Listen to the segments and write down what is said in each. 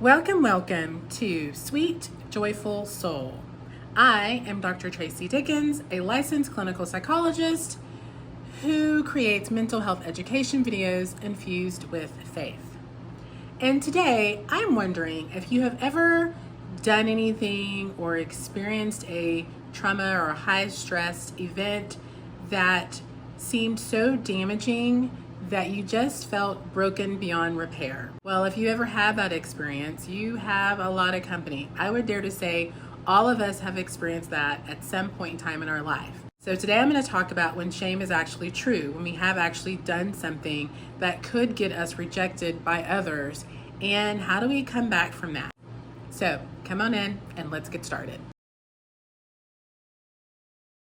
Welcome, welcome to Sweet, Joyful Soul. I am Dr. Tracy Dickens, a licensed clinical psychologist who creates mental health education videos infused with faith. And today, I'm wondering if you have ever done anything or experienced a trauma or a high-stress event that seemed so damaging that you just felt broken beyond repair. Well, if you ever have that experience, you have a lot of company. I would dare to say all of us have experienced that at some point in time in our life. So today I'm going to talk about when shame is actually true, when we have actually done something that could get us rejected by others, and how do we come back from that? So come on in and let's get started.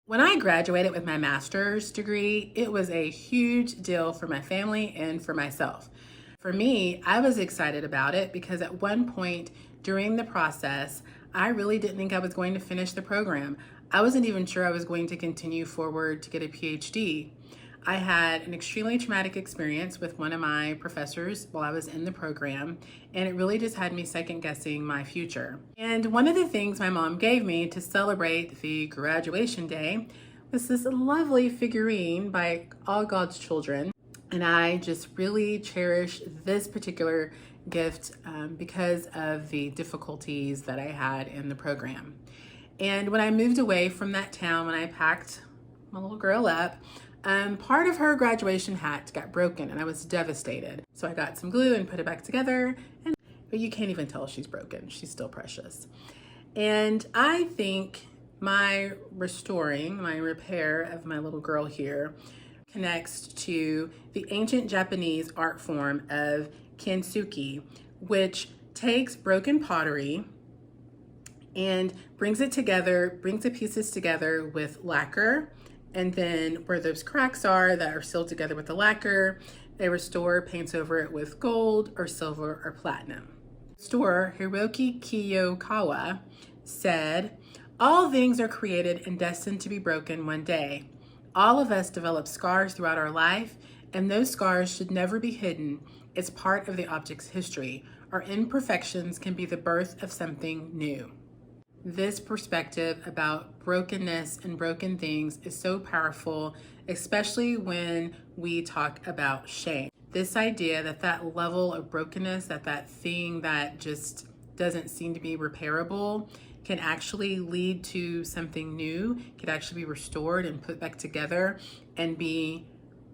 When I graduated with my master's degree, it was a huge deal for my family and for myself. For me, I was excited about it because at one point during the process, I really didn't think I was going to finish the program. I wasn't even sure I was going to continue forward to get a PhD. I had an extremely traumatic experience with one of my professors while I was in the program, and it really just had me second guessing my future. And one of the things my mom gave me to celebrate the graduation day was this lovely figurine by All God's Children. And I just really cherish this particular gift because of the difficulties that I had in the program. And when I moved away from that town, when I packed my little girl up, part of her graduation hat got broken and I was devastated. So I got some glue and put it back together, but you can't even tell she's broken. She's still precious. And I think my repair of my little girl here connects to the ancient Japanese art form of Kinsugi, which takes broken pottery and brings the pieces together with lacquer. And then where those cracks are that are sealed together with the lacquer, they restore, paints over it with gold or silver or platinum. Restorer Hiroki Kiyokawa said, "All things are created and destined to be broken one day. All of us develop scars throughout our life, and those scars should never be hidden. It's part of the object's history. Our imperfections can be the birth of something new." This perspective about brokenness and broken things is so powerful, especially when we talk about shame. This idea that that level of brokenness, that thing that just doesn't seem to be repairable, can actually lead to something new, can actually be restored and put back together and be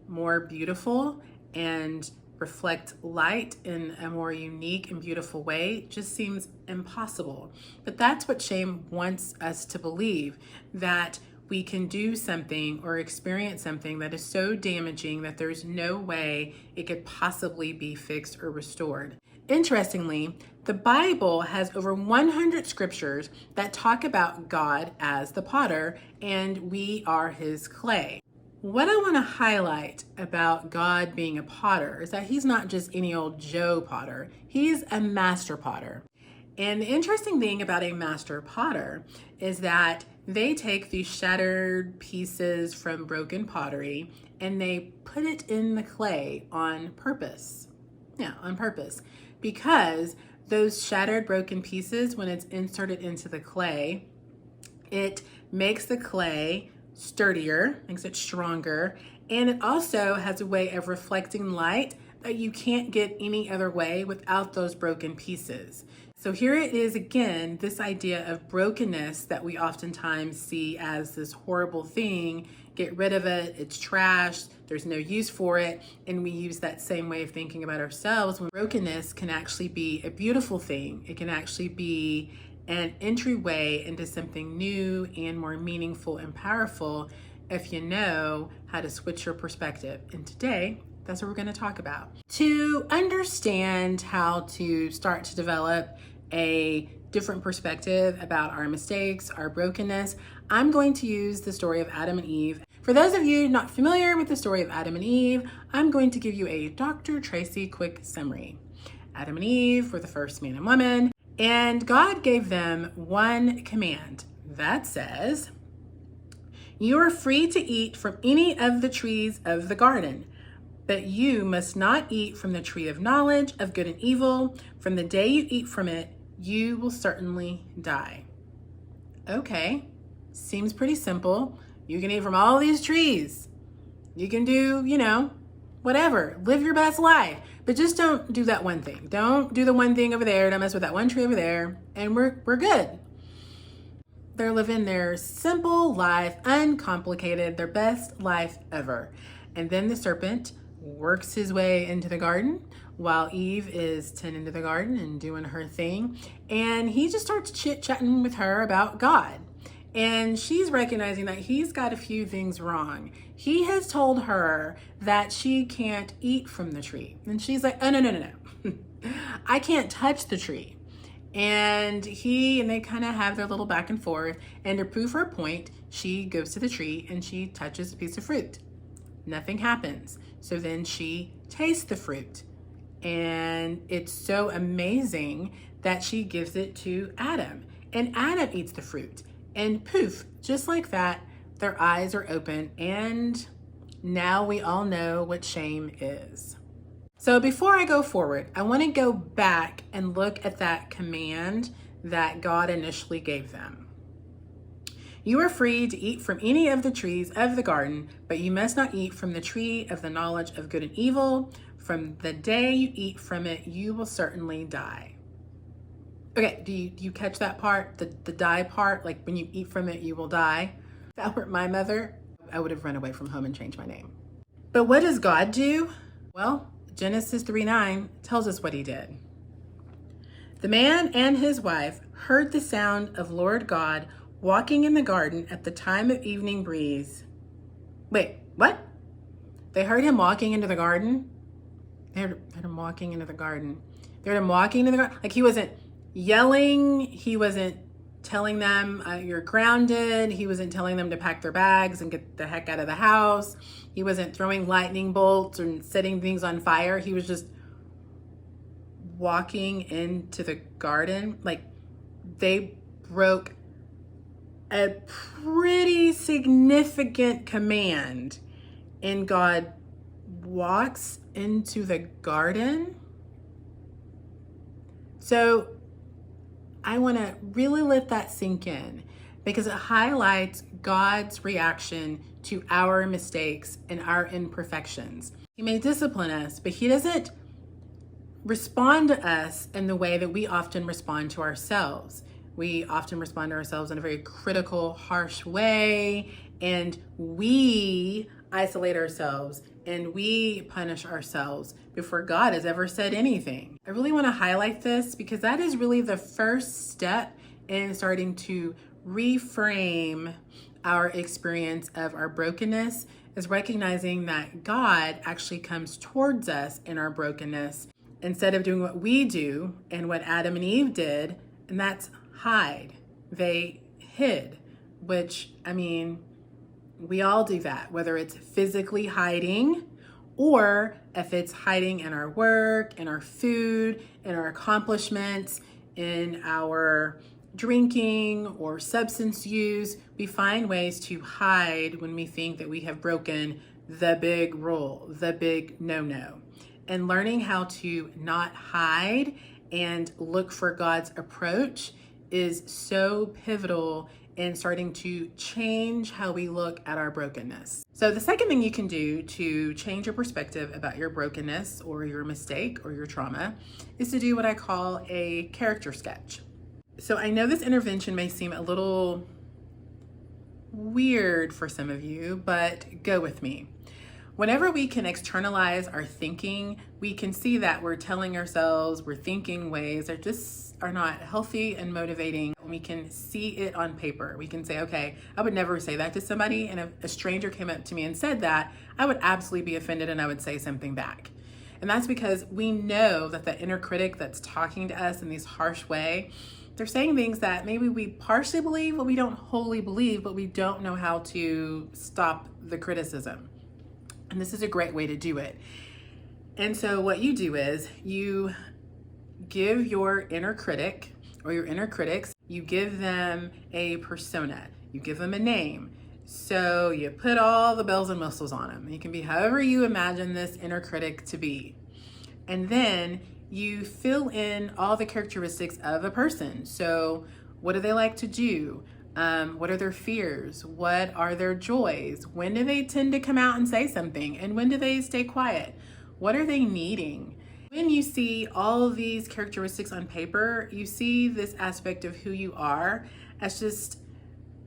more beautiful and reflect light in a more unique and beautiful way, just seems impossible. But that's what shame wants us to believe, that we can do something or experience something that is so damaging that there's no way it could possibly be fixed or restored. Interestingly, the Bible has over 100 scriptures that talk about God as the potter and we are his clay. What I want to highlight about God being a potter is that he's not just any old Joe potter. He's a master potter. And the interesting thing about a master potter is that they take these shattered pieces from broken pottery and they put it in the clay on purpose. Yeah, on purpose. Because those shattered broken pieces, when it's inserted into the clay, it makes the clay sturdier, makes it stronger, and it also has a way of reflecting light that you can't get any other way without those broken pieces. So here it is again, this idea of brokenness that we oftentimes see as this horrible thing. Get rid of it, it's trash, there's no use for it, and we use that same way of thinking about ourselves when brokenness can actually be a beautiful thing. It can actually be an entryway into something new and more meaningful and powerful if you know how to switch your perspective. And today, that's what we're going to talk about. To understand how to start to develop a different perspective about our mistakes, our brokenness, I'm going to use the story of Adam and Eve. For those of you not familiar with the story of Adam and Eve, I'm going to give you a Dr. Tracy quick summary. Adam and Eve were the first man and woman, and God gave them one command that says, "You are free to eat from any of the trees of the garden, But you must not eat from the tree of knowledge of good and evil. From the day you eat from it, you will certainly die. Okay, seems pretty simple. You can eat from all these trees. You can do, whatever. Live your best life. But just don't do that one thing. Don't do the one thing over there. Don't mess with that one tree over there. And we're good. They're living their simple life, uncomplicated, their best life ever. And then the serpent works his way into the garden while Eve is tending to the garden and doing her thing. And he just starts chit-chatting with her about God. And she's recognizing that he's got a few things wrong. He has told her that she can't eat from the tree. And she's like, oh, no. I can't touch the tree. And they kind of have their little back and forth. And to prove her point, she goes to the tree and she touches a piece of fruit. Nothing happens. So then she tastes the fruit. And it's so amazing that she gives it to Adam. And Adam eats the fruit. And poof, just like that, their eyes are open. And now we all know what shame is. So before I go forward, I want to go back and look at that command that God initially gave them. You are free to eat from any of the trees of the garden, but you must not eat from the tree of the knowledge of good and evil. From the day you eat from it, you will certainly die. Okay, do you catch that part? The die part, like when you eat from it, you will die. If that were my mother, I would have run away from home and changed my name. But what does God do? Well, Genesis 3:9 tells us what he did. The man and his wife heard the sound of Lord God walking in the garden at the time of evening breeze. Wait, what? They heard him walking into the garden? They heard him walking into the garden. They heard him walking into the garden? Like he wasn't yelling. He wasn't telling them you're grounded. He wasn't telling them to pack their bags and get the heck out of the house. He wasn't throwing lightning bolts and setting things on fire. He was just walking into the garden. Like they broke a pretty significant command, and God walks into the garden. So I want to really let that sink in because it highlights God's reaction to our mistakes and our imperfections. He may discipline us, but he doesn't respond to us in the way that we often respond to ourselves. We often respond to ourselves in a very critical, harsh way, and we isolate ourselves and we punish ourselves before God has ever said anything. I really want to highlight this because that is really the first step in starting to reframe our experience of our brokenness, is recognizing that God actually comes towards us in our brokenness instead of doing what we do and what Adam and Eve did, and that's hide. They hid, which, we all do that, whether it's physically hiding or if it's hiding in our work, in our food, in our accomplishments, in our drinking or substance use. We find ways to hide when we think that we have broken the big rule, the big no-no. And learning how to not hide and look for God's approach is so pivotal in starting to change how we look at our brokenness. So the second thing you can do to change your perspective about your brokenness or your mistake or your trauma is to do what I call a character sketch. So I know this intervention may seem a little weird for some of you, but go with me. Whenever we can externalize our thinking, we can see that we're telling ourselves, we're thinking ways that just are not healthy and motivating. We can see it on paper. We can say, okay, I would never say that to somebody. And if a stranger came up to me and said that, I would absolutely be offended and I would say something back. And that's because we know that the inner critic that's talking to us in this harsh way, they're saying things that maybe we partially believe, but we don't wholly believe, but we don't know how to stop the criticism. And this is a great way to do it. And so what you do is you give your inner critic or your inner critics, you give them a persona, you give them a name. So you put all the bells and whistles on them. You can be however you imagine this inner critic to be. And then you fill in all the characteristics of a person. So what do they like to do? What are their fears? What are their joys? When do they tend to come out and say something? And when do they stay quiet? What are they needing? When you see all of these characteristics on paper, you see this aspect of who you are as just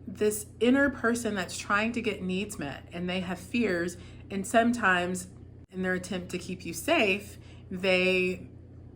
this inner person that's trying to get needs met, and they have fears, and sometimes in their attempt to keep you safe, they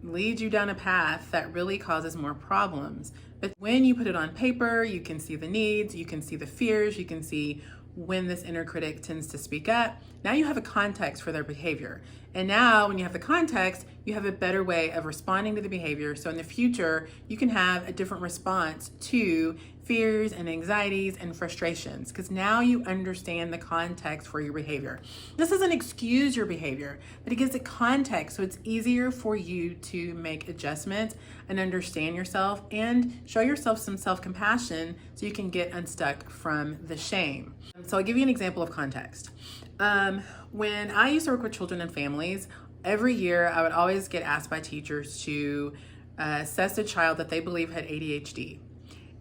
lead you down a path that really causes more problems. But when you put it on paper, you can see the needs, you can see the fears, you can see when this inner critic tends to speak up. Now you have a context for their behavior. And now when you have the context, you have a better way of responding to the behavior. So in the future, you can have a different response to fears and anxieties and frustrations, because now you understand the context for your behavior. This doesn't excuse your behavior, but it gives it context, so it's easier for you to make adjustments and understand yourself and show yourself some self-compassion so you can get unstuck from the shame. So I'll give you an example of context. When I used to work with children and families, every year I would always get asked by teachers to assess a child that they believe had ADHD.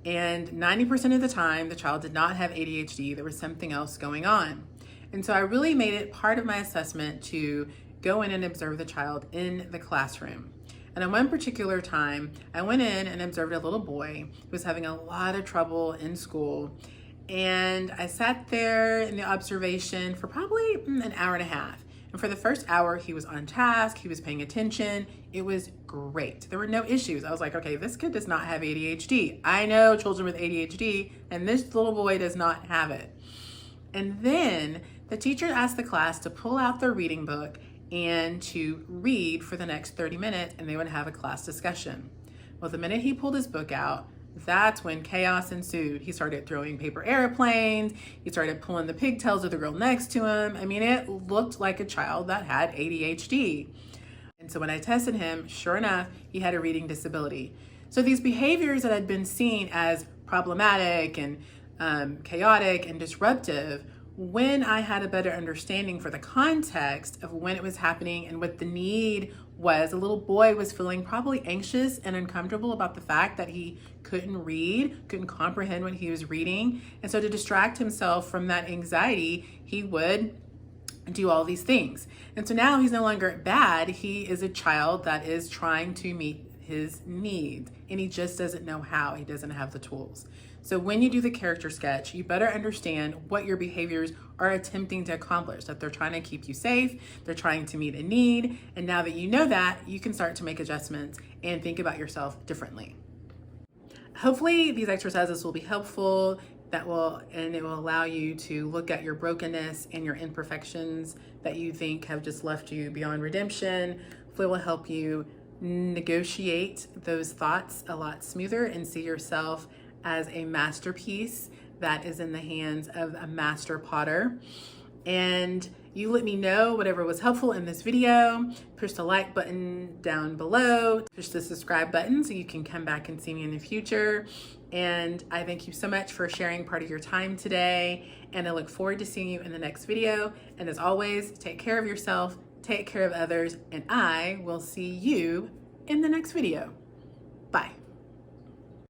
And 90% of the time, the child did not have ADHD. There was something else going on. And so I really made it part of my assessment to go in and observe the child in the classroom. And on one particular time, I went in and observed a little boy who was having a lot of trouble in school. And I sat there in the observation for probably an hour and a half. And for the first hour, he was on task, he was paying attention. It was great. There were no issues. I was like, okay, this kid does not have ADHD. I know children with ADHD, and this little boy does not have it. And then the teacher asked the class to pull out their reading book and to read for the next 30 minutes, and they would have a class discussion. Well, the minute he pulled his book out, that's when chaos ensued. He started throwing paper airplanes. He started pulling the pigtails of the girl next to him. I mean, it looked like a child that had ADHD. And so when I tested him, sure enough, he had a reading disability. So these behaviors that had been seen as problematic and chaotic and disruptive, when I had a better understanding for the context of when it was happening and what the need was, a little boy was feeling probably anxious and uncomfortable about the fact that he couldn't read, couldn't comprehend what he was reading. And so to distract himself from that anxiety, he would do all these things. And so now he's no longer bad. He is a child that is trying to meet his needs, and he just doesn't know how. He doesn't have the tools. So when you do the character sketch, you better understand what your behaviors are attempting to accomplish, that they're trying to keep you safe, they're trying to meet a need. And now that you know that, you can start to make adjustments and think about yourself differently. Hopefully these exercises will be helpful. It will allow you to look at your brokenness and your imperfections that you think have just left you beyond redemption. Hopefully it will help you negotiate those thoughts a lot smoother and see yourself as a masterpiece that is in the hands of a master potter. And you let me know whatever was helpful in this video. Push the like button down below, push the subscribe button so you can come back and see me in the future. And I thank you so much for sharing part of your time today, and I look forward to seeing you in the next video. And as always, take care of yourself, take care of others, and I will see you in the next video.